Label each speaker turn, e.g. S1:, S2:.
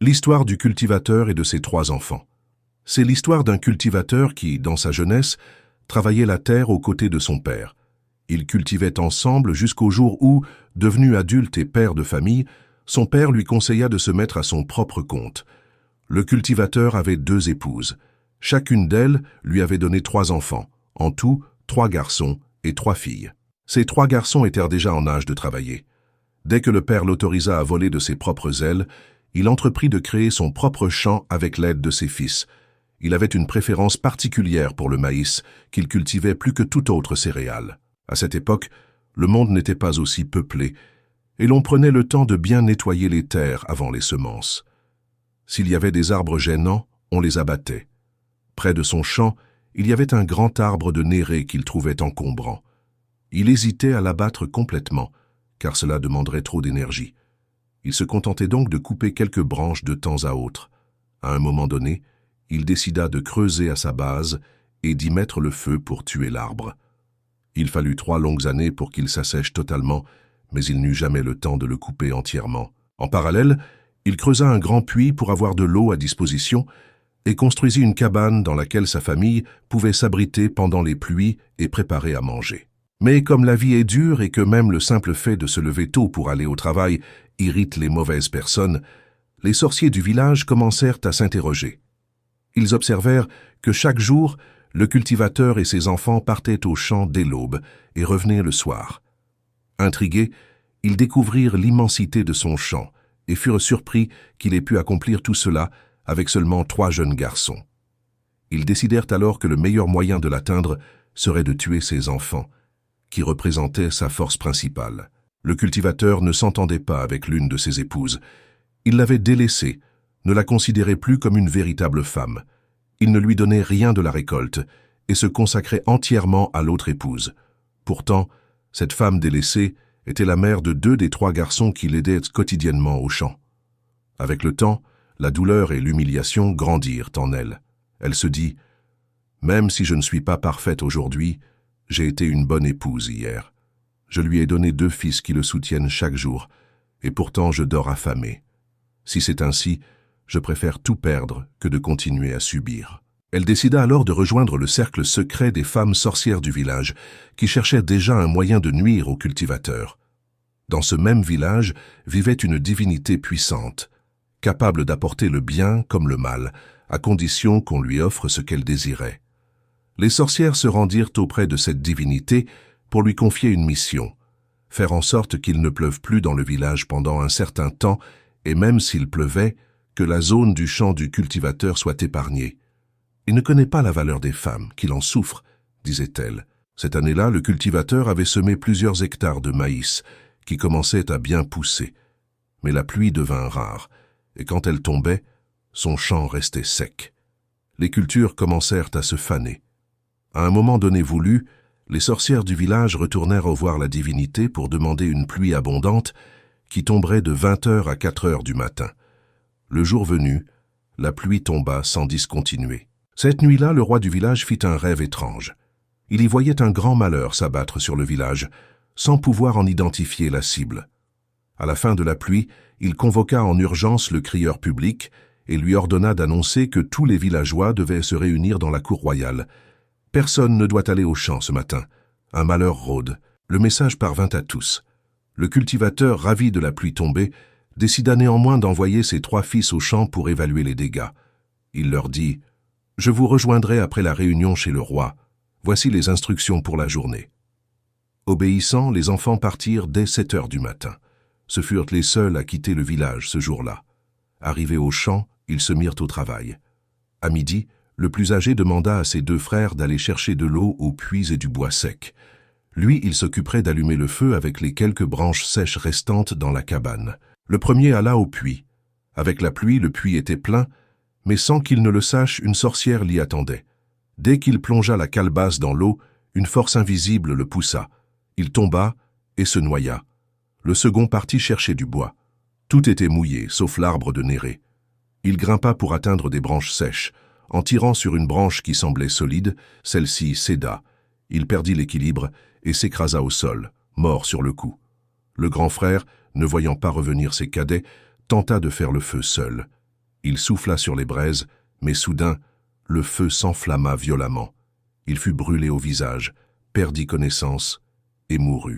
S1: L'histoire du cultivateur et de ses 3 enfants. C'est l'histoire d'un cultivateur qui, dans sa jeunesse, travaillait la terre aux côtés de son père. Ils cultivaient ensemble jusqu'au jour où, devenu adulte et père de famille, son père lui conseilla de se mettre à son propre compte. Le cultivateur avait 2 épouses. Chacune d'elles lui avait donné 3 enfants, en tout 3 garçons et 3 filles. Ces 3 garçons étaient déjà en âge de travailler. Dès que le père l'autorisa à voler de ses propres ailes, il entreprit de créer son propre champ avec l'aide de ses fils. Il avait une préférence particulière pour le maïs, qu'il cultivait plus que toute autre céréale. À cette époque, le monde n'était pas aussi peuplé, et l'on prenait le temps de bien nettoyer les terres avant les semences. S'il y avait des arbres gênants, on les abattait. Près de son champ, il y avait un grand arbre de néré qu'il trouvait encombrant. Il hésitait à l'abattre complètement, car cela demanderait trop d'énergie. Il se contentait donc de couper quelques branches de temps à autre. À un moment donné, il décida de creuser à sa base et d'y mettre le feu pour tuer l'arbre. Il fallut 3 longues années pour qu'il s'assèche totalement, mais il n'eut jamais le temps de le couper entièrement. En parallèle, il creusa un grand puits pour avoir de l'eau à disposition et construisit une cabane dans laquelle sa famille pouvait s'abriter pendant les pluies et préparer à manger. Mais comme la vie est dure et que même le simple fait de se lever tôt pour aller au travail irrite les mauvaises personnes, les sorciers du village commencèrent à s'interroger. Ils observèrent que chaque jour, le cultivateur et ses enfants partaient au champ dès l'aube et revenaient le soir. Intrigués, ils découvrirent l'immensité de son champ et furent surpris qu'il ait pu accomplir tout cela avec seulement 3 jeunes garçons. Ils décidèrent alors que le meilleur moyen de l'atteindre serait de tuer ses enfants, qui représentaient sa force principale. Le cultivateur ne s'entendait pas avec l'une de ses épouses. Il l'avait délaissée, ne la considérait plus comme une véritable femme. Il ne lui donnait rien de la récolte et se consacrait entièrement à l'autre épouse. Pourtant, cette femme délaissée était la mère de 2 des 3 garçons qui l'aidaient quotidiennement au champ. Avec le temps, la douleur et l'humiliation grandirent en elle. Elle se dit « Même si je ne suis pas parfaite aujourd'hui, j'ai été une bonne épouse hier. Je lui ai donné 2 fils qui le soutiennent chaque jour, et pourtant je dors affamée. Si c'est ainsi, je préfère tout perdre que de continuer à subir. » Elle décida alors de rejoindre le cercle secret des femmes sorcières du village, qui cherchaient déjà un moyen de nuire aux cultivateurs. Dans ce même village vivait une divinité puissante, capable d'apporter le bien comme le mal, à condition qu'on lui offre ce qu'elle désirait. Les sorcières se rendirent auprès de cette divinité pour lui confier une mission, faire en sorte qu'il ne pleuve plus dans le village pendant un certain temps, et même s'il pleuvait, que la zone du champ du cultivateur soit épargnée. « Il ne connaît pas la valeur des femmes, qu'il en souffre, » disait-elle. Cette année-là, le cultivateur avait semé plusieurs hectares de maïs, qui commençaient à bien pousser. Mais la pluie devint rare, et quand elle tombait, son champ restait sec. Les cultures commencèrent à se faner. À un moment donné voulu, les sorcières du village retournèrent voir la divinité pour demander une pluie abondante qui tomberait de 20h à 4h du matin. Le jour venu, la pluie tomba sans discontinuer. Cette nuit-là, le roi du village fit un rêve étrange. Il y voyait un grand malheur s'abattre sur le village, sans pouvoir en identifier la cible. À la fin de la pluie, il convoqua en urgence le crieur public et lui ordonna d'annoncer que tous les villageois devaient se réunir dans la cour royale. Personne ne doit aller au champ ce matin. Un malheur rôde. Le message parvint à tous. Le cultivateur, ravi de la pluie tombée, décida néanmoins d'envoyer ses 3 fils au champ pour évaluer les dégâts. Il leur dit « Je vous rejoindrai après la réunion chez le roi. Voici les instructions pour la journée. » Obéissant, les enfants partirent dès 7h du matin. Ce furent les seuls à quitter le village ce jour-là. Arrivés au champ, ils se mirent au travail. À midi, le plus âgé demanda à ses 2 frères d'aller chercher de l'eau au puits et du bois sec. Lui, il s'occuperait d'allumer le feu avec les quelques branches sèches restantes dans la cabane. Le premier alla au puits. Avec la pluie, le puits était plein, mais sans qu'il ne le sache, une sorcière l'y attendait. Dès qu'il plongea la calebasse dans l'eau, une force invisible le poussa. Il tomba et se noya. Le second partit chercher du bois. Tout était mouillé, sauf l'arbre de néré. Il grimpa pour atteindre des branches sèches. En tirant sur une branche qui semblait solide, celle-ci céda. Il perdit l'équilibre et s'écrasa au sol, mort sur le coup. Le grand frère, ne voyant pas revenir ses cadets, tenta de faire le feu seul. Il souffla sur les braises, mais soudain, le feu s'enflamma violemment. Il fut brûlé au visage, perdit connaissance et mourut.